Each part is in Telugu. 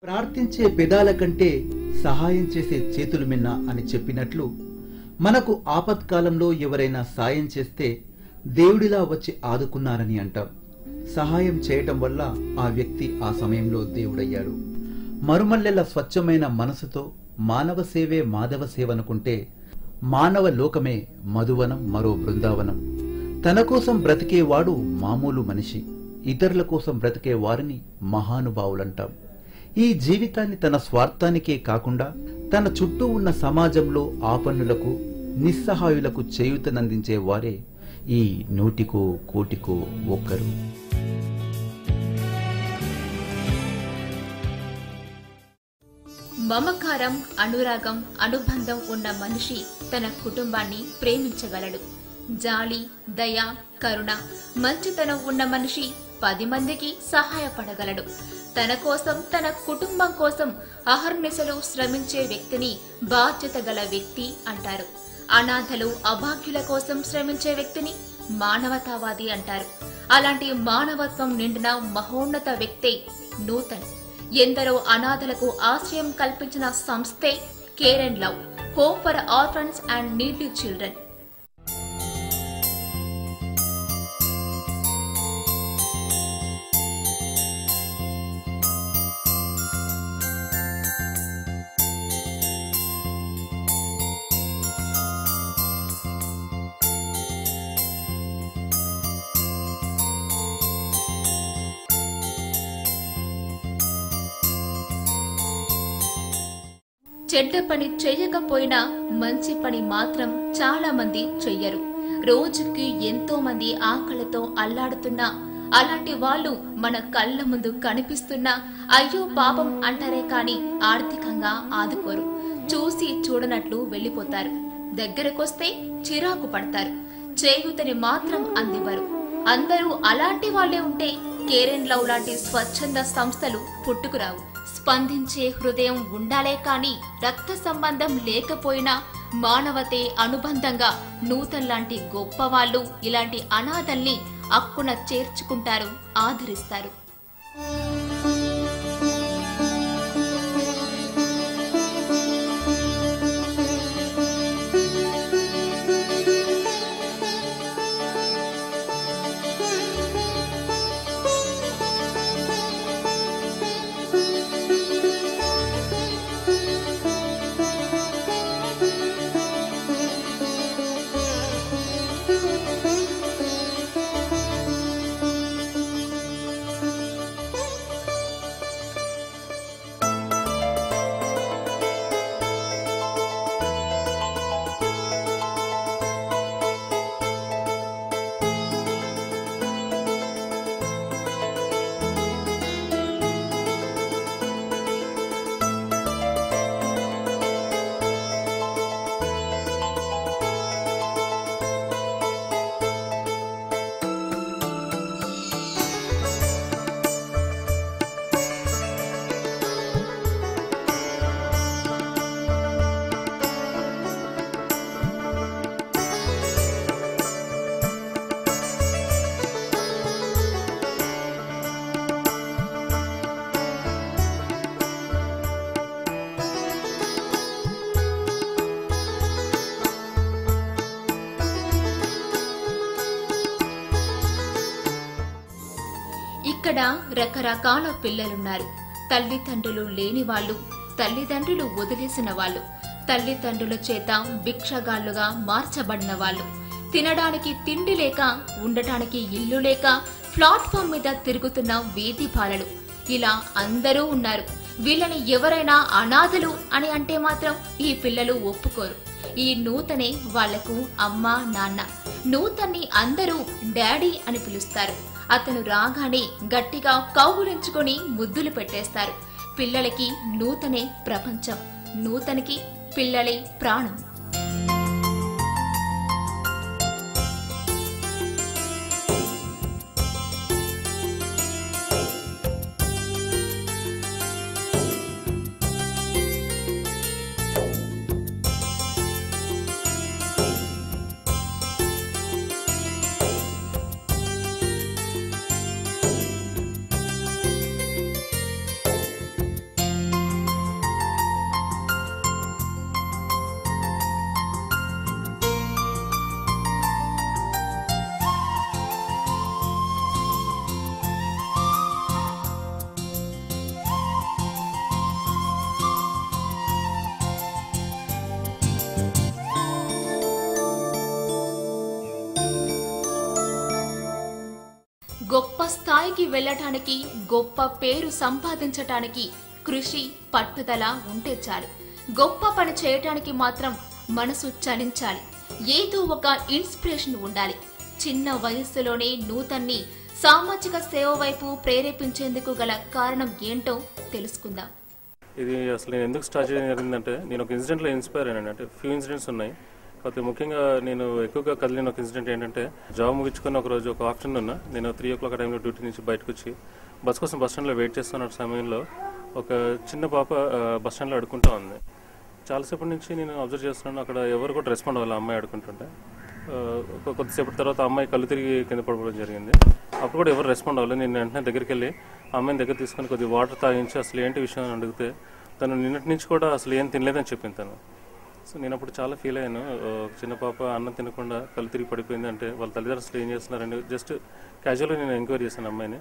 ప్రార్థించే పెదాల కంటే సహాయం చేసే చేతులు మిన్న అని చెప్పినట్లు మనకు ఆపత్కాలంలో ఎవరైనా సాయం చేస్తే దేవుడిలా వచ్చి ఆదుకున్నారని అంటాం. సహాయం చేయటం వల్ల ఆ వ్యక్తి ఆ సమయంలో దేవుడయ్యాడు. మరుమల్లెల స్వచ్ఛమైన మనసుతో మానవ సేవే మాధవ సేవనుకుంటే మానవ లోకమే మధువనం, మరో బృందావనం. తన కోసం బ్రతికేవాడు మామూలు మనిషి, ఇతరుల కోసం బ్రతికే వారిని మహానుభావులంటాం. ఈ జీవితాన్ని తన స్వార్థానికే కాకుండా తన చుట్టూ ఉన్న సమాజంలో ఆపన్నులకు, నిస్సహాయులకు చేయూతనందించే వారే ఈ నూటికో కోటికో ఒక్కరు. మమకారం, అనురాగం, అనుబంధం ఉన్న మనిషి తన కుటుంబాన్ని ప్రేమించగలడు. జాలి, దయ, కరుణ, మంచితనం ఉన్న మనిషి 10 మందికి సహాయపడగలడు. తన కోసం, తన కుటుంబం కోసం అహర్నిశలు శ్రమించే వ్యక్తిని బాధ్యత గల వ్యక్తి అంటారు. అనాథలు, అభాగ్యుల కోసం శ్రమించే వ్యక్తిని మానవతావాది అంటారు. అలాంటి మానవత్వం నిండిన మహోన్నత వ్యక్తే నూతన్. ఎందరో అనాథలకు ఆశ్రయం కల్పించిన సంస్థే care and love, home for orphans and needy children. చెడ్డ పని చెయ్యకపోయినా మంచి పని మాత్రం చాలా మంది చెయ్యరు. రోజుకి ఎంతో మంది ఆకలితో అల్లాడుతున్నా, అలాంటి వాళ్ళు మన కళ్ళ ముందు కనిపిస్తున్నా అయ్యో పాపం అంటారే కాని ఆర్థికంగా ఆదుకోరు. చూసి చూడనట్లు వెళ్లిపోతారు. దగ్గరకొస్తే చిరాకు పడతారు. చేయూతని మాత్రం అందివ్వరు. అందరూ అలాంటి వాళ్లే ఉంటే కేర్ అండ్ లవ్ లాంటి స్వచ్ఛంద సంస్థలు పుట్టుకురావు. స్పందించే హృదయం ఉండాలే కాని రక్త సంబంధం లేకపోయినా మానవతే అనుబంధంగా నూతన్ లాంటి గొప్ప వాళ్ళు ఇలాంటి అనాథల్ని అక్కున చేర్చుకుంటారు, ఆదరిస్తారు. ఇక్కడ రకరకాల పిల్లలున్నారు. తల్లిదండ్రులు లేని వాళ్ళు, తల్లిదండ్రులు వదిలేసిన వాళ్ళు, తల్లిదండ్రుల చేత భిక్షగాళ్లుగా మార్చబడిన వాళ్ళు, తినడానికి తిండి లేక, ఉండటానికి ఇల్లు లేక ప్లాట్ఫామ్ మీద తిరుగుతున్న వీధి బాలలు, ఇలా అందరూ ఉన్నారు. వీళ్ళని ఎవరైనా అనాథలు అని అంటే మాత్రం ఈ పిల్లలు ఒప్పుకోరు. ఈ నూతనే వాళ్లకు అమ్మా, నాన్న. నూతన్ని అందరూ డాడీ అని పిలుస్తారు. అతను రాగానే గట్టిగా కౌగులించుకొని ముద్దులు పెట్టేస్తారు. పిల్లలకి నూతనే ప్రపంచం, నూతనికి పిల్లలే ప్రాణం. గొప్ప స్థాయికి వెళ్ళటానికి, గొప్ప పేరు సంపాదించటానికి కృషి, పట్టుదల ఉంటే చాలు. గొప్ప పని చేయటానికి మాత్రం మనసు చలించాలి. ఏదో ఒక ఇన్స్పిరేషన్ ఉండాలి. చిన్న వయస్సులోనే నూతన్ని సామాజిక సేవ వైపు ప్రేరేపించేందుకు గల కారణం ఏంటో తెలుసుకుందాం. ఇది అసలు నేను ఎందుకు స్టార్ట్ చేయడం జరిగిందంటే, నేను ఒక ఇన్సిడెంట్లో ఇన్స్పైర్ అయ్యాను. అంటే ఫ్యూ ఇన్సిడెంట్స్ ఉన్నాయి, కాకపోతే ముఖ్యంగా నేను ఎక్కువగా కదిలిన ఒక ఇన్సిడెంట్ ఏంటంటే, జాబ్ ముగించుకున్న ఒక రోజు ఒక ఆఫ్టర్నూన్ నేను 3 o'clock టైంలో డ్యూటీ నుంచి బయటకు వచ్చి బస్ కోసం బస్ స్టాండ్లో వెయిట్ చేస్తున్న సమయంలో ఒక చిన్న పాప బస్ స్టాండ్లో అడుకుంటూ ఉంది. చాలాసేపటి నుంచి నేను అబ్జర్వ్ చేస్తున్నాను, అక్కడ ఎవరు కూడా రెస్పాండ్ అవ్వాలి అమ్మాయి అడుకుంటుంటే. కొద్దిసేపటి తర్వాత అమ్మాయి కళ్ళు తిరిగి కింద పడిపోవడం జరిగింది. అప్పుడు కూడా ఎవరు రెస్పాండ్ అవ్వలేదు. నేను వెంటనే దగ్గరికి వెళ్ళి అమ్మాయిని దగ్గర తీసుకొని కొద్దిగా వాటర్ తాగించి అసలు ఏంటి విషయం అని అడిగితే, తను నిన్నటి నుంచి కూడా అసలు ఏం తినలేదని చెప్పింది తను. సో నేను అప్పుడు చాలా ఫీల్ అయ్యాను. చిన్న పాప అన్నం తినకుండా కళ్ళు తిరిగి పడిపోయింది అంటే వాళ్ళ తల్లిదండ్రులు అసలు ఏం చేస్తున్నారండి. జస్ట్ క్యాజువల్గా నేను ఎంక్వైరీ చేశాను అమ్మాయిని.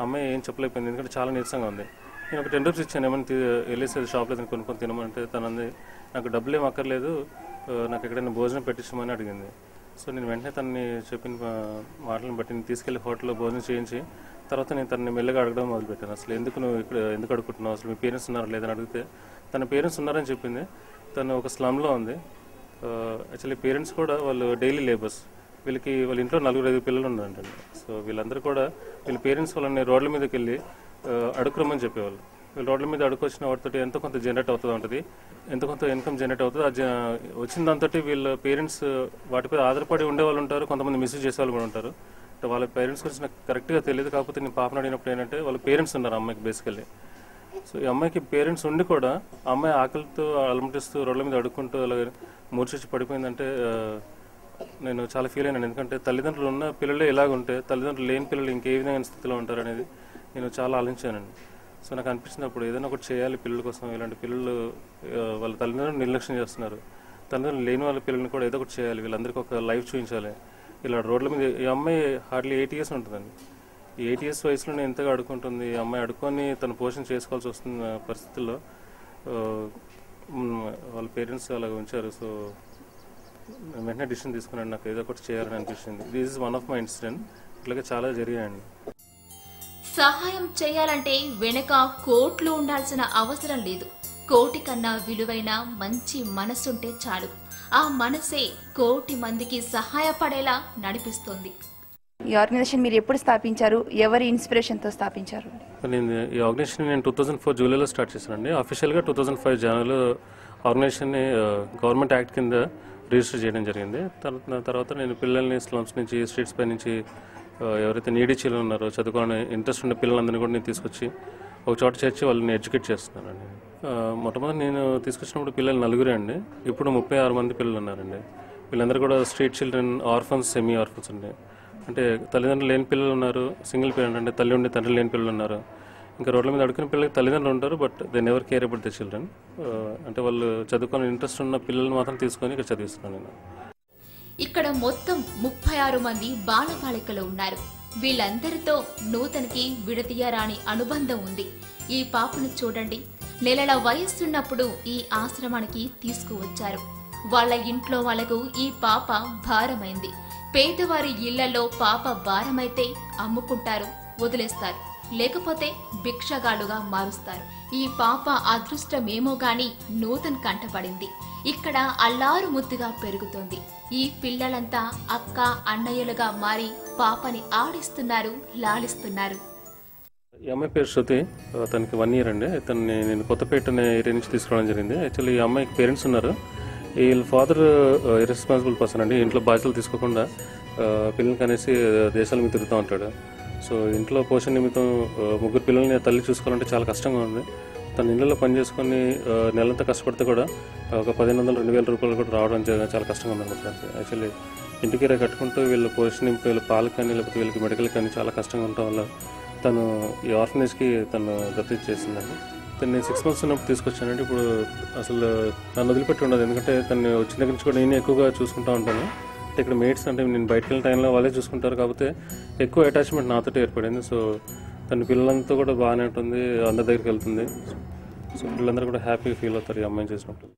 అమ్మాయి ఏం చెప్పలేకపోయింది, ఎందుకంటే చాలా నీరసంగా ఉంది. నేను ఒక 10 rupees ఇచ్చాను, ఏమైనా వెళ్ళేసి షాప్లో కొనుక్కొని తినమంటే తను అంది, నాకు డబ్బులు ఏం అక్కర్లేదు, నాకు ఎక్కడైనా భోజనం పెట్టించమని అడిగింది. సో నేను వెంటనే తనని చెప్పిన మాటలను బట్టి నేను తీసుకెళ్లి హోటల్లో భోజనం చేయించి తర్వాత నేను తనని మెల్లగా అడగడం మొదలుపెట్టాను. అసలు ఎందుకు నువ్వు ఇక్కడ ఎందుకు అడుగుతున్నావు, అసలు మీ పేరెంట్స్ ఉన్నారా లేదని అడిగితే తన పేరెంట్స్ ఉన్నారని చెప్పింది. తను ఒక స్లమ్లో ఉంది. యాక్చువల్లీ పేరెంట్స్ కూడా వాళ్ళు డైలీ లేబర్స్. వాళ్ళ ఇంట్లో 4-5 పిల్లలు ఉన్నారంటండి. సో వీళ్ళందరూ కూడా వీళ్ళ పేరెంట్స్ వాళ్ళని రోడ్ల మీదకి వెళ్ళి అడుక్కురమ్మని చెప్పేవాళ్ళు. వీళ్ళు రోడ్ల మీద అడుకొచ్చిన వాటితో ఎంతో కొంత జనరేట్ అవుతూ ఉంటుంది, ఎంతో కొంత ఇన్కమ్ జనరేట్ అవుతుంది. వచ్చిన దాంతో వీళ్ళ పేరెంట్స్ వాటిపై ఆధారపడి ఉండే వాళ్ళు ఉంటారు, కొంతమంది మిస్యూజ్ చేసే వాళ్ళు కూడా ఉంటారు. వాళ్ళ పేరెంట్స్ గురించి నాకు కరెక్ట్గా తెలియదు. కాకపోతే నేను పాపను అడిగినప్పుడు ఏంటంటే వాళ్ళ పేరెంట్స్ ఉన్నారు అమ్మాయికి బేసికల్లీ. సో ఈ అమ్మాయికి పేరెంట్స్ ఉండి కూడా అమ్మాయి ఆకలితో అలమటిస్తూ రోడ్ల మీద అడుక్కుంటూ అలా మూర్చొచ్చి పడిపోయిందంటే నేను చాలా ఫీల్ అయినాను. ఎందుకంటే తల్లిదండ్రులు ఉన్న పిల్లలే ఇలాగుంటే తల్లిదండ్రులు లేని పిల్లలు ఇంకే విధమైన స్థితిలో ఉంటారు అనేది నేను చాలా ఆలోచించానండి. సో నాకు అనిపించినప్పుడు ఏదైనా ఒకటి చేయాలి పిల్లల కోసం. ఇలాంటి పిల్లలు వాళ్ళ తల్లిదండ్రులు నిర్లక్ష్యం చేస్తున్నారు, తల్లిదండ్రులు లేని వాళ్ళ పిల్లల్ని కూడా ఏదో ఒకటి చేయాలి, వీళ్ళందరికీ ఒక లైఫ్ చూపించాలి. ఇలా రోడ్ల మీద ఈ అమ్మాయి హార్డ్లీ 8 years ఉంటుందండి. ఈ 8 years వయసులోనే ఎంతగా అడుక్కుంటుంది. ఈ అమ్మాయి అడుక్కొని తన పోషణ చేసుకోవాల్సి వస్తున్న పరిస్థితుల్లో వాళ్ళ పేరెంట్స్ అలా ఉంచారు. సో వెంటనే డిసిషన్ తీసుకున్నాను, నాకు ఏదో ఒకటి చేయాలని అనిపించింది. This is one of my incident. ఇట్లాగే చాలా జరిగాయండి. సహాయం చేయాలంటే వెనక కోట్లు ఉండాల్సిన అవసరం లేదు. కోటి కన్నా విలువైన మంచి మనసుంటే చాలు. ఆ మనసే కోటి మందికి సహాయపడేలా నడిపిస్తుంది. ఈ ఆర్గనైజేషన్ మీరు ఎప్పుడు స్థాపించారు, ఎవరి ఇన్స్పిరేషన్తో స్థాపించారు? ఈ ఆర్గనైజేషన్ నేను 2004 జూలైలో స్టార్ట్ చేశానండి. అఫీషియల్గా 2005 జనవరిలో ఆర్గనైజేషన్ని గవర్నమెంట్ యాక్ట్ కింద రిజిస్టర్ చేయడం జరిగింది. తర్వాత నేను పిల్లల్ని స్లమ్స్ నుంచి, స్ట్రీట్స్ పై నుంచి ఎవరైతే నీడీ చిల్డ్రన్ ఉన్నారో, చదువుకోవాలని ఇంట్రెస్ట్ ఉన్న పిల్లలందరినీ కూడా నేను తీసుకొచ్చి ఒక చోట చేర్చి వాళ్ళని ఎడ్యుకేట్ చేస్తున్నానండి. మొట్టమొదటి నేను తీసుకొచ్చినప్పుడు పిల్లలు 4 అండి. ఇప్పుడు 36 మంది పిల్లలు ఉన్నారండి. వీళ్ళందరూ కూడా street children, orphans, semi orphans అండి. అంటే తల్లిదండ్రులు లేని పిల్లలు ఉన్నారు, సింగిల్ పేరెంట్ అంటే తల్లి ఉండి తండ్రి లేని పిల్లలు ఉన్నారు. ఇంకా రోడ్ల మీద అడుగుకునే పిల్లలకి తల్లిదండ్రులు ఉంటారు, but they never care about the children. అంటే వాళ్ళు చదువుకొని ఇంట్రెస్ట్ ఉన్న పిల్లల్ని మాత్రం తీసుకొని ఇక్కడ చదివిస్తున్నాను నేను. ఇక్కడ మొత్తం 36 మంది బాలబాలికలు ఉన్నారు. వీళ్ళందరితో నూతన్కి విడదీయరాని అనుబంధం ఉంది. ఈ పాపను చూడండి, నెలల వయస్సున్నప్పుడు ఈ ఆశ్రమానికి తీసుకువచ్చారు. వాళ్ళ ఇంట్లో వాళ్ళకు ఈ పాప భారమైంది. పేదవారి ఇళ్లలో పాప భారమైతే అమ్ముకుంటారు, వదిలేస్తారు, లేకపోతే భిక్షగాళ్లుగా మారుస్తారు. ఈ పాప అదృష్టమేమో గాని నూతన్ కంటపడింది. ఇక్కడ అల్లారు ముద్దుగా పెరుగుతోంది. ఈ పిల్లలంతా అక్క, అన్నయ్యలుగా మారి పాపని ఆడిస్తున్నారు, లాలిస్తున్నారు. ఈ అమ్మాయి పేరు శృతి. తనకి 1 year అండి. తనని నేను కొత్తపేట అనే ఏరియా నుంచి తీసుకురావడం జరిగింది. యాక్చువల్లీ ఈ అమ్మాయికి పేరెంట్స్ ఉన్నారు. వీళ్ళ ఫాదర్ ఇర్రెస్పాన్సిబుల్ పర్సన్ అండి. ఇంట్లో బాధ్యతలు తీసుకోకుండా పిల్లలకి అనేసి దేశాల మీద తిరుగుతూ ఉంటాడు. సో ఇంట్లో పోషణ నిమిత్తం 3 పిల్లల్ని తల్లి చూసుకోవాలంటే చాలా కష్టంగా ఉంది. తన ఇళ్ళలో పని చేసుకొని నెలంతా కష్టపడితే కూడా ఒక 1500-2000 రూపాయలు కూడా రావడం చాలా కష్టంగా ఉందన్నమాట. యాక్చువల్లీ ఇంటికి కట్టుకుంటూ వీళ్ళ పోషణ నిమిత్తం వీళ్ళ పాలకు కానీ లేకపోతే వీళ్ళకి మెడికల్ కానీ చాలా కష్టంగా ఉండటం వల్ల తను ఈ ఆర్ఫనేజ్కి తను దత్తత చేసిందండి. నేను 6 months ఉన్నప్పుడు తీసుకొచ్చానండి. ఇప్పుడు అసలు నన్ను వదిలిపెట్టి ఉండదు, ఎందుకంటే తను వచ్చిన దగ్గర నుంచి కూడా నేను ఎక్కువగా చూసుకుంటూ ఉంటాను. అంటే ఇక్కడ మేట్స్ అంటే నేను బయటకు వెళ్ళిన టైంలో వాళ్ళే చూసుకుంటారు, కాకపోతే ఎక్కువ అటాచ్మెంట్ నాతో ఏర్పడింది. సో తన పిల్లలంతా కూడా బాగానే ఉంటుంది, అందరి దగ్గరికి వెళ్తుంది. సో పిల్లలందరూ కూడా హ్యాపీగా ఫీల్ అవుతారు ఈ అమ్మాయిని చేసినప్పుడు.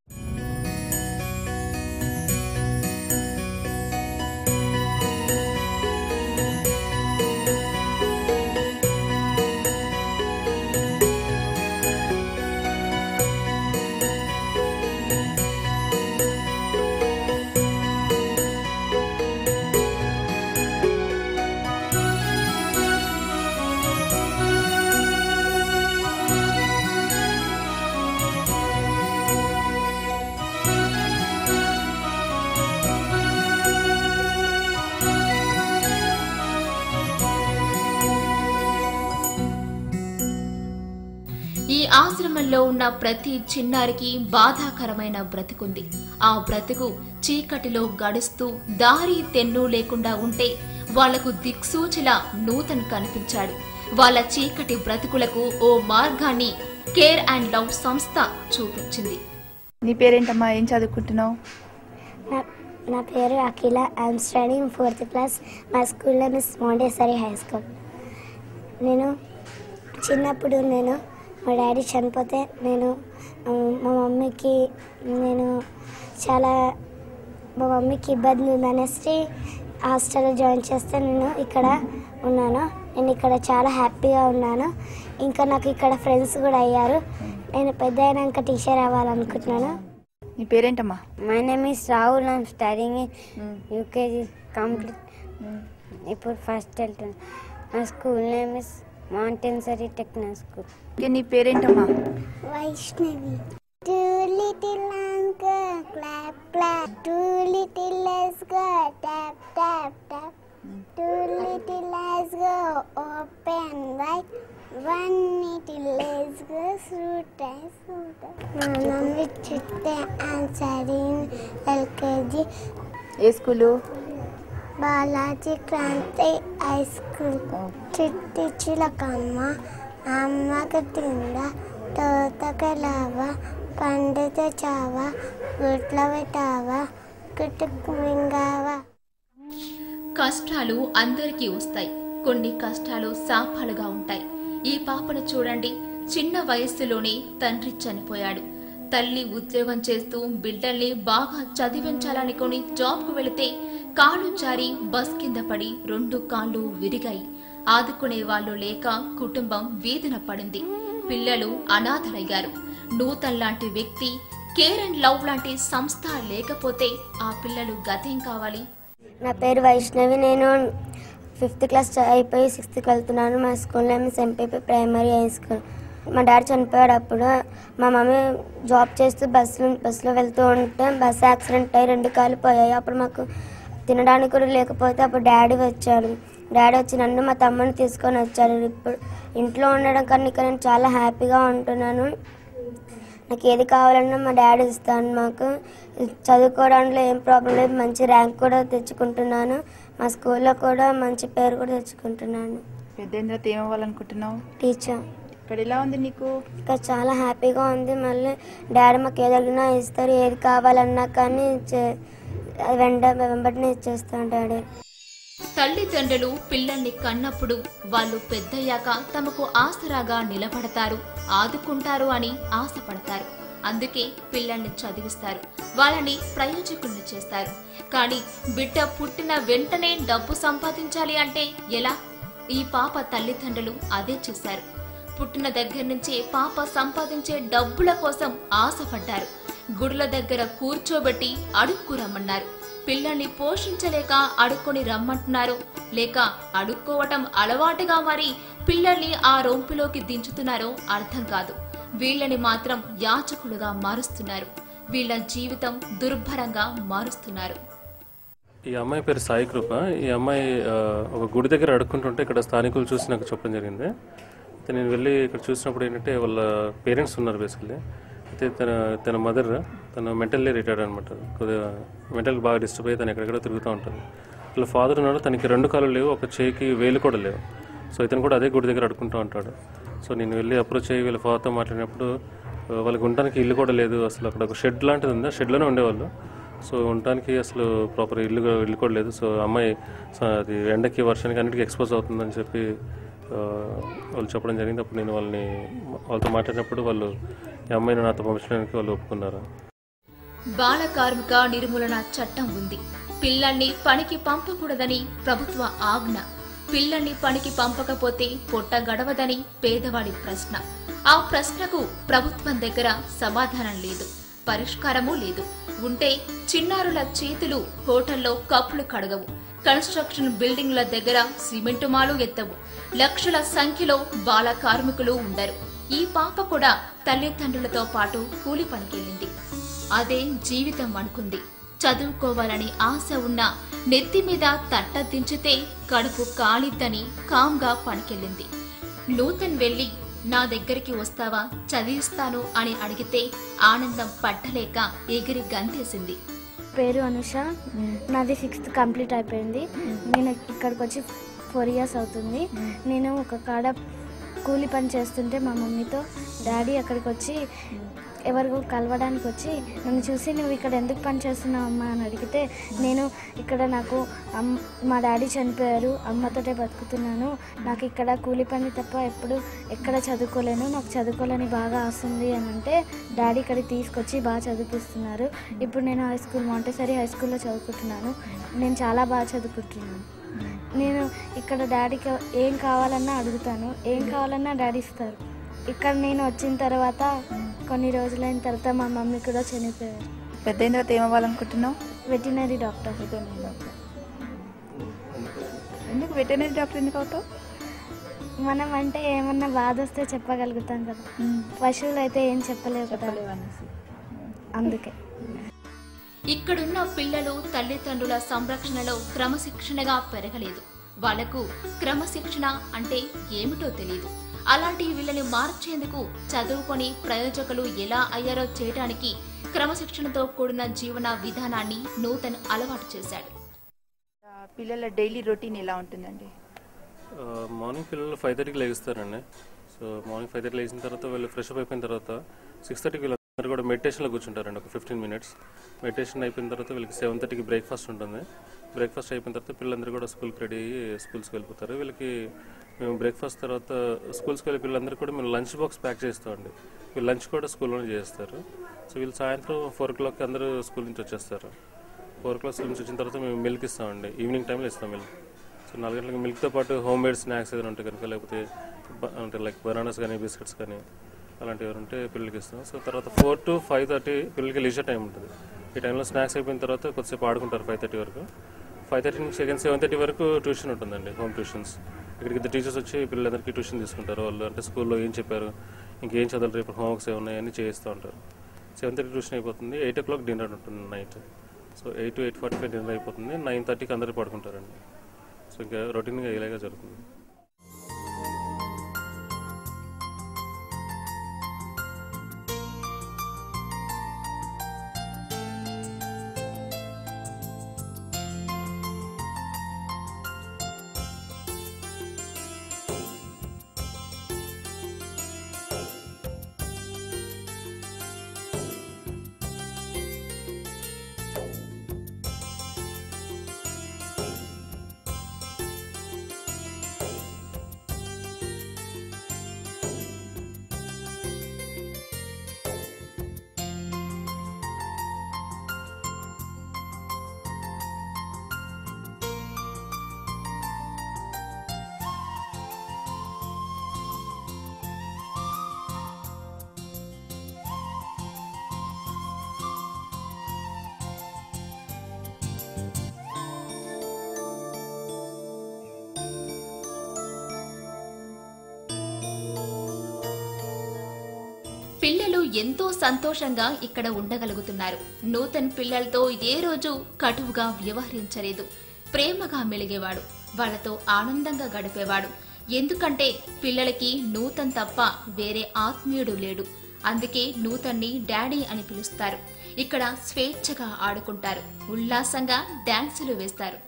ఈ ఆశ్రమంలో ఉన్న ప్రతి చిన్నారికి బాధాకరమైన బ్రతుకుంది. ఆ బ్రతుకు చీకటిలో గడుస్తూ దారి తెన్ను లేకుండా ఉంటే వాళ్లకు దిక్సూచిలా నూతన్ కనిపించాడు. వాళ్ళ చీకటి బ్రతుకులకు ఓ మార్గాన్ని కేర్ అండ్ లవ్ సంస్థ చూపించింది. నీ పేరేంటమ్మా? ఏం చదువుకుంటున్నావు? నా పేరు Akhila. I'm studying 4th class. మా school name is Montessori high school. నేను చిన్నప్పుడు మా డాడీ చనిపోతే మా మమ్మీకి ఇబ్బంది ఉందనేసి హాస్టల్లో జాయిన్ చేస్తే నేను ఇక్కడ ఉన్నాను. నేను ఇక్కడ చాలా హ్యాపీగా ఉన్నాను. ఇంకా నాకు ఇక్కడ ఫ్రెండ్స్ కూడా అయ్యారు. నేను పెద్ద అయినాక టీచర్ అవ్వాలనుకుంటున్నాను. నీ పేరేంటమ్మా? My name is Rahul. I'm studying UKG complete. ఇప్పుడు ఫస్ట్ వెళ్తున్నాను. మా school name is Montessori techno school. నీ పేరేంటమ్మా? Vaishnavi. Two little hands go clap clap. Two little legs go tap tap tap. Two little eyes go open wide. One little legs go shoot eyes shoot. My name is Chitte. I'm studying LKG. ఏ school? Balaji Kranti high school. చిట్టి చిలకమ్మ అమ్మకి తింద తోతకలావా పండిత చావా గుట్ల పెట్టావా గుట్టుకు మింగావా. కష్టాలు అందరికీ వస్తాయి. కొన్ని కష్టాలు శాపాలుగా ఉంటాయి. ఈ పాపను చూడండి. చిన్న వయస్సులోనే తండ్రి చనిపోయాడు. తల్లి ఉద్యోగం చేస్తూ బిడ్డల్ని బాగా చదివించాలనుకుని జాబ్కు వెళితే కాలు జారి బస్ కింద పడి 2 కాళ్ళు విరిగాయి. ఆదుకునే వాళ్ళు లేక కుటుంబం వీధిన పడింది. పిల్లలు అనాథలయ్యారు. నూతన్ లాంటి వ్యక్తి, కేర్ అండ్ లవ్ లాంటి సంస్థ లేకపోతే ఆ పిల్లలు గతేం కావాలి? నా పేరు వైష్ణవి. నేను 5th క్లాస్ అయిపోయి 6th వెళ్తున్నాను. మా school name MPP primary high school. మా డాడీ చనిపోయాడు. అప్పుడు మా మమ్మీ జాబ్ చేస్తూ బస్సులో వెళ్తూ ఉంటే బస్సు యాక్సిడెంట్ అయ్యి 2 కాళ్ళు పోయాయి. అప్పుడు మాకు తినడానికి కూడా లేకపోతే అప్పుడు డాడీ వచ్చాడు. డాడీ వచ్చి నన్ను మా తమ్ముడిని తీసుకొని వచ్చారు. ఇప్పుడు ఇంట్లో ఉండడం కన్నా ఇక్కడ నేను చాలా హ్యాపీగా ఉంటున్నాను. నాకు ఏది కావాలన్నా మా డాడీ ఇస్తాను. మాకు చదువుకోవడంలో ఏం ప్రాబ్లం లేదు. మంచి ర్యాంక్ కూడా తెచ్చుకుంటున్నాను. మా స్కూల్లో కూడా మంచి పేరు కూడా తెచ్చుకుంటున్నాను. పెద్ద ఏమవ్వాలనుకుంటున్నావు? టీచర్. ఇక్కడ ఎలా ఉంది నీకు? ఇక్కడ చాలా హ్యాపీగా ఉంది. మళ్ళీ డాడీ మాకు ఏదైనా ఇస్తారు. ఏది కావాలన్నా కానీ వెంబడిని ఇచ్చేస్తాను డాడీ. తల్లిదండ్రులు పిల్లల్ని కన్నప్పుడు వాళ్ళు పెద్దయ్యాక తమకు ఆసరాగా నిలబడతారు, ఆదుకుంటారు అని ఆశపడతారు. అందుకే పిల్లల్ని చదివిస్తారు, వాళ్ళని ప్రయోజకుల్ని చేస్తారు. కానీ బిడ్డ పుట్టిన వెంటనే డబ్బు సంపాదించాలి అంటే ఎలా? ఈ పాప తల్లిదండ్రులు అదే చేశారు. పుట్టిన దగ్గర నుంచే పాప సంపాదించే డబ్బుల కోసం ఆశపడ్డారు. గుడుల దగ్గర కూర్చోబెట్టి అడుక్కు రమ్మన్నారు. పిల్లల్ని పోషించలేక అడుక్కొని రమ్మంటున్నారు, లేక అడుక్కోవటం అలవాటుగా మారి పిల్లల్ని ఆ రొంపిలోకి దించుతున్నారో అర్థం కాదు. వీళ్ళని మాత్రం యాచకులుగా మారుస్తున్నారు. వీళ్ళ జీవితం దుర్భరంగా మారుస్తున్నారు. ఈ అమ్మాయి పేరు సాయి కృప. ఈ అమ్మాయి ఒక గుడి దగ్గర అడుక్కుంటుంటే ఇక్కడ స్థానికులు చూసి నాకు చెప్పడం జరిగింది. అయితే నేను వెళ్ళి ఇక్కడ చూసినప్పుడు ఏంటంటే వాళ్ళ పేరెంట్స్ ఉన్నారు బేసికల్లీ. అయితే తన మదర్ తను మెంటల్లీ రిటైర్డ్ అనమాట. కొద్దిగా మెంటల్ బాగా డిస్టర్బ్ అయ్యి తను ఎక్కడెక్కడ తిరుగుతూ ఉంటారు. వాళ్ళ ఫాదర్ ఉన్నాడు, తనకి 2 కాళ్ళు లేవు, ఒక చేయికి వేలు కూడా లేవు. సో ఇతను కూడా అదే గుడి దగ్గర అడుక్కుంటూ ఉంటాడు. సో నేను వెళ్ళి అప్రోచ్ అయ్యి వీళ్ళ ఫాదర్తో మాట్లాడినప్పుడు వాళ్ళకి ఉండడానికి ఇల్లు కూడా లేదు. అసలు అక్కడ ఒక షెడ్ లాంటిది ఉంది, ఆ షెడ్లోనే ఉండేవాళ్ళు. సో ఉండటానికి అసలు ప్రాపర్ ఇల్లు కూడా లేదు. సో అమ్మాయి అది ఎండకి వర్షానికి అన్నిటికీ ఎక్స్పోజ్ అవుతుందని చెప్పి వాళ్ళు చెప్పడం జరిగింది. అప్పుడు నేను వాళ్ళతో మాట్లాడినప్పుడు వాళ్ళు ఈ అమ్మాయిని నాతో పంపించడానికి వాళ్ళు ఒప్పుకున్నారు. బాల కార్మిక నిర్మూలన చట్టం ఉంది. పిల్లల్ని పనికి పంపకూడదని ప్రభుత్వ ఆజ్ఞ. పిల్లల్ని పనికి పంపకపోతే పొట్ట గడవదని పేదవాడి ప్రశ్న. ఆ ప్రశ్నకు ప్రభుత్వం దగ్గర సమాధానం లేదు, పరిష్కారమూ లేదు. ఉంటే చిన్నారుల చేతులు హోటల్లో కప్పులు కడగవు, కన్స్ట్రక్షన్ బిల్డింగ్ల దగ్గర సిమెంటు మాలు ఎత్తవు, లక్షల సంఖ్యలో బాల కార్మికులు ఉండరు. ఈ పాప కూడా తల్లిదండ్రులతో పాటు కూలి పనికెళ్ళింది. అదే జీవితం అనుకుంది. చదువుకోవాలని ఆశ ఉన్నా నెత్తి మీద తట్ట దించితే కడుపు కాలిద్దని కామ్గా పనికెళ్ళింది. నూతన్ వెళ్లి నా దగ్గరికి వస్తావా, చదివిస్తాను అని అడిగితే ఆనందం పట్టలేక ఎగిరి గంతేసింది. పేరు అనుష, నాది 6th కంప్లీట్ అయిపోయింది. నేను ఇక్కడికి వచ్చి 4 years అవుతుంది. నేను ఒక కాడ కూలి పని చేస్తుంటే మా మమ్మీతో డాడీ అక్కడికి వచ్చి ఎవరికో కలవడానికి వచ్చి నన్ను చూసి నువ్వు ఇక్కడ ఎందుకు పని చేస్తున్నావు అమ్మ అని అడిగితే, నేను ఇక్కడ నాకు మా డాడీ చనిపోయారు, అమ్మతోటే బతుకుతున్నాను, నాకు ఇక్కడ కూలి పని తప్ప ఎక్కడ చదువుకోలేను, నాకు చదువుకోవాలని బాగా ఆస్తుంది అని అంటే డాడీ ఇక్కడికి తీసుకొచ్చి బాగా చదివిస్తున్నారు. ఇప్పుడు నేను మాంటెసరీ హై స్కూల్లో చదువుకుంటున్నాను. నేను చాలా బాగా చదువుకుంటున్నాను. నేను ఇక్కడ డాడీకి ఏం కావాలన్నా అడుగుతాను, ఏం కావాలన్నా డాడీ ఇస్తారు. ఇక్కడ నేను వచ్చిన తర్వాత కొన్ని రోజులైన తర్వాత మా మమ్మీ కూడా చనిపోయారు. పెద్ద అయిన తర్వాత ఏమవ్వాలనుకుంటున్నావు? Veterinary doctor. ఎందుకు వెటర్నరీ డాక్టర్ ఎందుకు అవుతావు? మనం అంటే ఏమన్నా బాధ వస్తే చెప్పగలుగుతాం కదా, పశువులు అయితే ఏం చెప్పలేవు కదా, అందుకే. ఇక్కడున్న పిల్లలు తల్లిదండ్రుల సంరక్షణలో క్రమశిక్షణగా పెరగలేదు. వాళ్లకు క్రమశిక్షణ అంటే ఏమిటో తెలియదు. అలాంటి వీళ్ళని మార్చేందుకు చదువుకొని ప్రయోజకులు ఎలా అయ్యారో చేయడానికి క్రమశిక్షణతో కూడిన జీవన విధానాన్ని నూతన్ అలవాటు చేశాడు. పిల్లల డైలీ రొటీన్ ఎలా ఉంటుందండి? మార్నింగ్ పిల్లలు 5:30కి లేస్తారండి. సో మార్నింగ్ 5:30 లేచిన తర్వాత వీళ్ళు ఫ్రెష్ అప్ అయిపోయిన తర్వాత 6:30కి వీళ్ళందరూ కూడా మెడిటేషన్లో కూర్చుంటారండి. ఒక 15 minutes మెడిటేషన్ అయిపోయిన తర్వాత వీళ్ళకి 7:30కి బ్రేక్ఫాస్ట్ ఉంటుంది. బ్రేక్ఫాస్ట్ అయిపోయిన తర్వాత పిల్లలందరూ కూడా స్కూల్కి రెడీ అయ్యి స్కూల్స్కి వెళ్ళిపోతారు. వీళ్ళకి మేము బ్రేక్ఫాస్ట్ తర్వాత స్కూల్స్కి వెళ్ళి పిల్లలందరూ కూడా మేము లంచ్ బాక్స్ ప్యాక్ చేస్తామండి. వీళ్ళు లంచ్ కూడా స్కూల్లోనే చేస్తారు. సో వీళ్ళు సాయంత్రం 4 o'clock అందరూ స్కూల్ నుంచి వచ్చేస్తారు. 4 o'clock స్కూల్ నుంచి వచ్చిన తర్వాత మేము మిల్క్ ఇస్తామండి. ఈవినింగ్ టైంలో ఇస్తాం మిల్క్. సో 4 గంటలకు మిల్క్తో పాటు హోమ్ మేడ్ స్నాక్స్ ఏదైనా ఉంటే కనుక, లేకపోతే అంటే లైక్ బనానాస్ కానీ బిస్కెట్స్ కానీ అలాంటివి ఏమైనా ఉంటే పిల్లలకి ఇస్తాం. సో తర్వాత 4 to 5:30 పిల్లలకి లీజర్ టైం ఉంటుంది. ఈ టైంలో స్నాక్స్ అయిపోయిన తర్వాత కొద్దిసేపు ఆడుకుంటారు 5:30 వరకు. 5:30 నుంచి అగైన్ 7:30 వరకు ట్యూషన్ ఉంటుందండి, హోమ్ ట్యూషన్స్. ఇక్కడికి ఇద్దరు టీచర్స్ వచ్చి పిల్లలందరికీ ట్యూషన్ తీసుకుంటారు. వాళ్ళు అంటే స్కూల్లో ఏం చెప్పారు, ఇంకేం చదవాలి, రేపు హోంవర్క్స్ ఏమున్నాయి అన్నీ చేస్తూ ఉంటారు. 7:30 ట్యూషన్ అయిపోతుంది. 8 o'clock డిన్నర్ ఉంటుంది నైట్. సో 8 to 8:45 డిన్నర్ అయిపోతుంది. 9:30కి అందరూ పడుకుంటారండి. సో ఇంకా రొటీన్గా ఇలాగే జరుగుతుంది. పిల్లలు ఎంతో సంతోషంగా ఇక్కడ ఉండగలుగుతున్నారు. నూతన్ పిల్లలతో ఏ రోజు కటువుగా వ్యవహరించలేదు. ప్రేమగా మెలిగేవాడు. వాళ్లతో ఆనందంగా గడిపేవాడు. ఎందుకంటే పిల్లలకి నూతన్ తప్ప వేరే ఆత్మీయుడు లేడు. అందుకే నూతన్ని డాడీ అని పిలుస్తారు. ఇక్కడ స్వేచ్ఛగా ఆడుకుంటారు, ఉల్లాసంగా డాన్సులు వేస్తారు.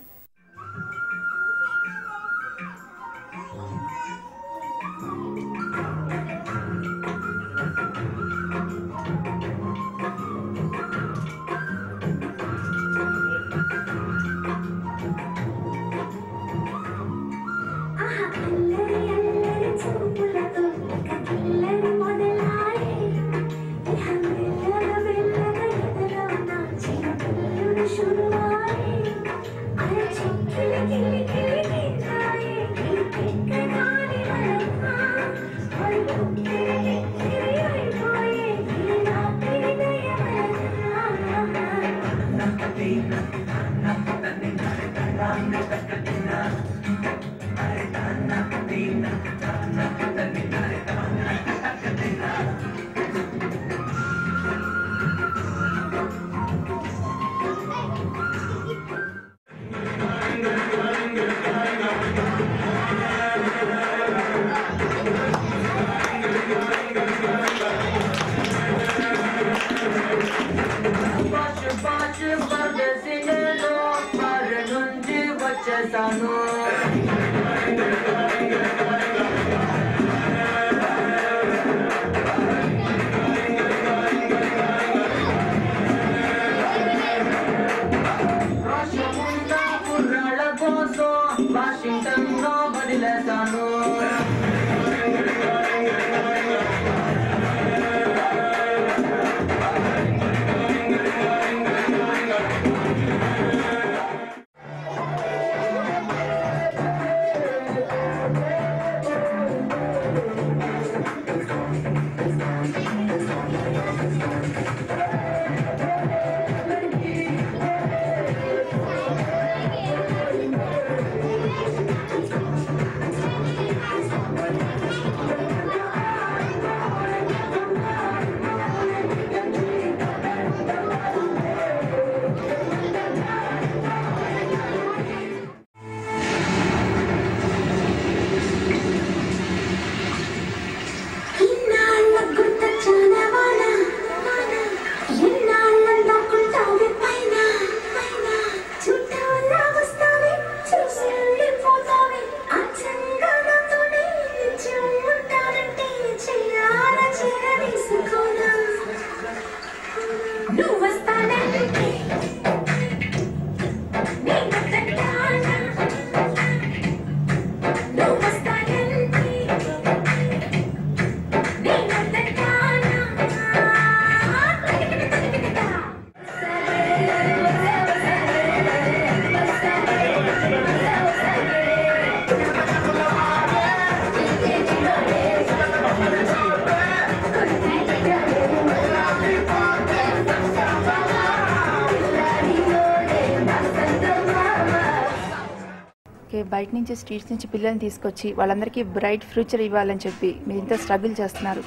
వదిలేశాను. రాష్ట్రమున్న కుర్రాళ్ళ కోసం వాషింగ్టన్లో వదిలేశాను. బయట నుంచి స్ట్రీట్స్ నుంచి పిల్లల్ని తీసుకొచ్చి వాళ్ళందరికీ బ్రైట్ ఫ్యూచర్ ఇవ్వాలని చెప్పి మీరు ఇంత స్ట్రగుల్ చేస్తున్నారు.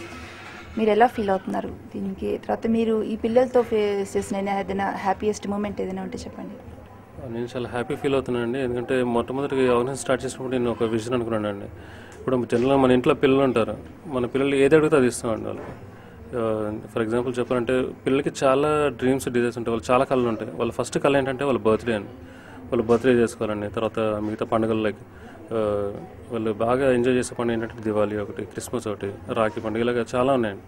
మీరు ఎలా ఫీల్ అవుతున్నారు దీనికి? తర్వాత మీరు ఈ పిల్లలతో ఫేస్ చేసిన ఏదైనా హ్యాపీయెస్ట్ మూమెంట్ ఏదైనా ఉంటే చెప్పండి. నేను చాలా హ్యాపీ ఫీల్ అవుతున్నానండి. ఎందుకంటే మొట్టమొదటి ఆర్గనైజ్ స్టార్ట్ చేసినప్పుడు నేను ఒక విజన్ అనుకున్నానండి. ఇప్పుడు జనరల్గా మన ఇంట్లో పిల్లలు ఉంటారు, మన పిల్లలు ఏది అడిగితే అది ఇస్తామండి వాళ్ళకి. ఫర్ ఎగ్జాంపుల్ చెప్పాలంటే పిల్లలకి చాలా డ్రీమ్స్ డిజైర్స్ ఉంటాయి, వాళ్ళు చాలా కళలు ఉంటాయి. వాళ్ళ ఫస్ట్ కళ ఏంటంటే వాళ్ళ బర్త్డే అండి. వాళ్ళు బర్త్డే చేసుకోవాలండి. తర్వాత మిగతా పండుగలకి వాళ్ళు బాగా ఎంజాయ్ చేసే పండుగ ఏంటంటే దివాళీ ఒకటి, క్రిస్మస్ ఒకటి, రాఖీ పండుగ, ఇలాగ చాలా ఉన్నాయండి.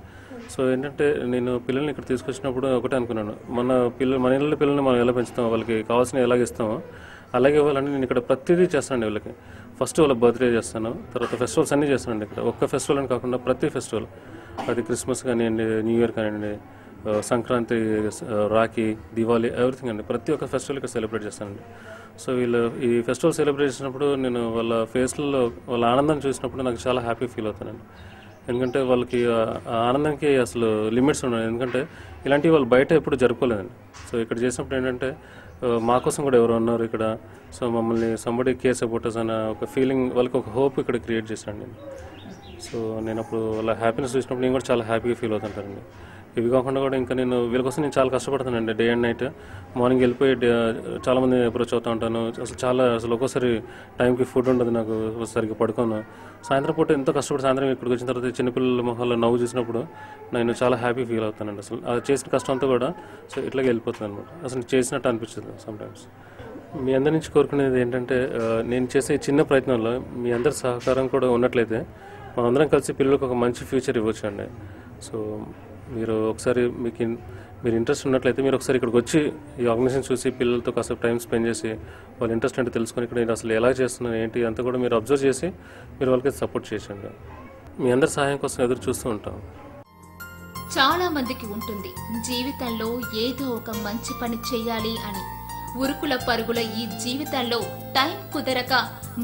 సో ఏంటంటే నేను పిల్లల్ని ఇక్కడ తీసుకొచ్చినప్పుడు ఒకటే అనుకున్నాను, మన ఇళ్ళ పిల్లల్ని మనం ఎలా పెంచుతామో, వాళ్ళకి కావాల్సిన ఎలాగ ఇస్తామో అలాగే ఇవ్వాలని నేను ఇక్కడ ప్రతిదీ చేస్తానండి. వీళ్ళకి ఫస్ట్ వాళ్ళ బర్త్డే చేస్తాను, తర్వాత ఫెస్టివల్స్ అన్నీ చేస్తానండి. ఇక్కడ ఒక్క ఫెస్టివల్ అని కాకుండా ప్రతి ఫెస్టివల్, అది క్రిస్మస్ కానివ్వండి, న్యూ ఇయర్ కానివ్వండి, సంక్రాంతి, రాఖీ, దివాళీ, ఎవ్రీథింగ్ అండి. ప్రతి ఒక్క ఫెస్టివల్ ఇక్కడ సెలబ్రేట్ చేస్తానండి. సో వీళ్ళు ఈ ఫెస్టివల్ సెలబ్రేట్ చేసినప్పుడు నేను వాళ్ళ ఫేస్లలో వాళ్ళ ఆనందం చూసినప్పుడు నాకు చాలా హ్యాపీ ఫీల్ అవుతానండి. ఎందుకంటే వాళ్ళకి ఆనందానికి అసలు లిమిట్స్ ఉన్నాయి. ఎందుకంటే ఇలాంటివి వాళ్ళు బయట ఎప్పుడు జరుపుకోలేదండి. సో ఇక్కడ చేసినప్పుడు ఏంటంటే మా కోసం కూడా ఎవరు ఉన్నారు ఇక్కడ, సో మమ్మల్ని సంబడి కేర్స్ అబౌట్ us అన్న ఒక ఫీలింగ్, వాళ్ళకి ఒక హోప్ ఇక్కడ క్రియేట్ చేశాను నేను. సో నేను అప్పుడు వాళ్ళ హ్యాపీనెస్ చూసినప్పుడు నేను కూడా చాలా హ్యాపీగా ఫీల్ అవుతుంటానండి. ఇవి కాకుండా కూడా ఇంకా నేను వీళ్ళ కోసం నేను చాలా కష్టపడతానండి. డే అండ్ నైట్, మార్నింగ్ వెళ్ళిపోయి చాలామంది అప్రోచ్ అవుతూ ఉంటాను. అసలు ఒక్కోసారి టైంకి ఫుడ్ ఉండదు, నాకు సరిగ్గా పడుకోను. సాయంత్రం పూట ఎంతో కష్టపడి సాయంత్రం ఇక్కడికి వచ్చిన తర్వాత చిన్నపిల్లల మొహాల్లో నవ్వు చూసినప్పుడు నేను చాలా హ్యాపీ ఫీల్ అవుతానండి. అసలు అది చేసిన కష్టం అంతా కూడా సో ఇట్లాగే వెళ్ళిపోతుంది అనమాట. అసలు చేసినట్టు అనిపించదు సమ్టైమ్స్. మీ అందరి నుంచి కోరుకునేది ఏంటంటే, నేను చేసే చిన్న ప్రయత్నంలో మీ అందరి సహకారం కూడా ఉన్నట్లయితే మనందరం కలిసి పిల్లలకు ఒక మంచి ఫ్యూచర్ ఇవ్వచ్చు అండి. సో మీరు ఒకసారి మీరు ఇంట్రెస్ట్ ఉన్నట్లయితే మీరు ఒకసారి ఇక్కడికి వచ్చి ఈ ఆర్గనైజేషన్ చూసి పిల్లలతో కాసేపు టైం స్పెండ్ చేసి వాళ్ళ ఇంట్రెస్ట్ అంటే తెలుసుకొని ఇక్కడ నేను అసలు ఎలా చేస్తున్నాను ఏంటి అంతా కూడా మీరు అబ్జర్వ్ చేసి మీరు వాళ్ళకి సపోర్ట్ చేయండి. మీ అందరి సహాయం కోసం ఎదురు చూస్తూ ఉంటాం. చాలా మందికి ఉంటుంది జీవితంలో ఏదో ఒక మంచి పని చేయాలి అని. ఉరుకుల పరుగుల ఈ జీవితంలో టైం కుదరక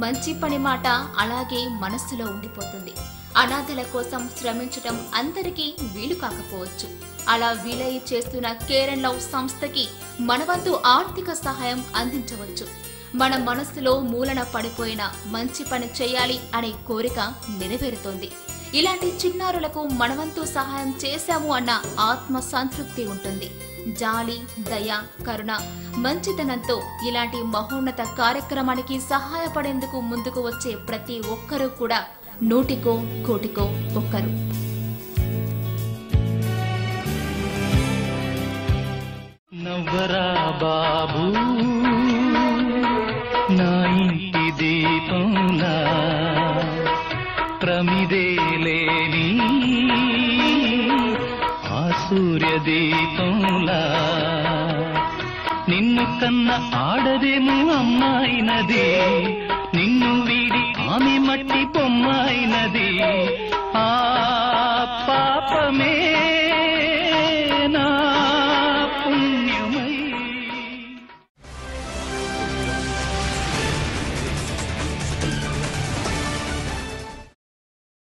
మంచి పని మాట అలాగే మనస్సులో ఉండిపోతుంది. అనాథల కోసం శ్రమించటం అందరికీ వీలు కాకపోవచ్చు. అలా వీలయ్యి చేస్తున్న కేర్ అండ్ లవ్ సంస్థకి మనవంతు ఆర్థిక సహాయం అందించవచ్చు. మన మనస్సులో మూలన పడిపోయిన మంచి పని చేయాలి అనే కోరిక నెరవేరుతోంది. ఇలాంటి చిన్నారులకు మనవంతు సహాయం చేశాము అన్న ఆత్మ సంతృప్తి ఉంటుంది. జాలి, దయ, కరుణ, మంచితనంతో ఇలాంటి మహోన్నత కార్యక్రమానికి సహాయపడేందుకు ముందుకు వచ్చే ప్రతి ఒక్కరూ కూడా నూటికో కోటికో ఒక్కరు. నవ్వరా బాబు నా ఇంటి దీపంలా నిన్ను కన్న ఆడదేమో అమ్మాయినది, నిన్ను వీడి ఆమె మట్టి బొమ్మాయినది. ఆ పాపమే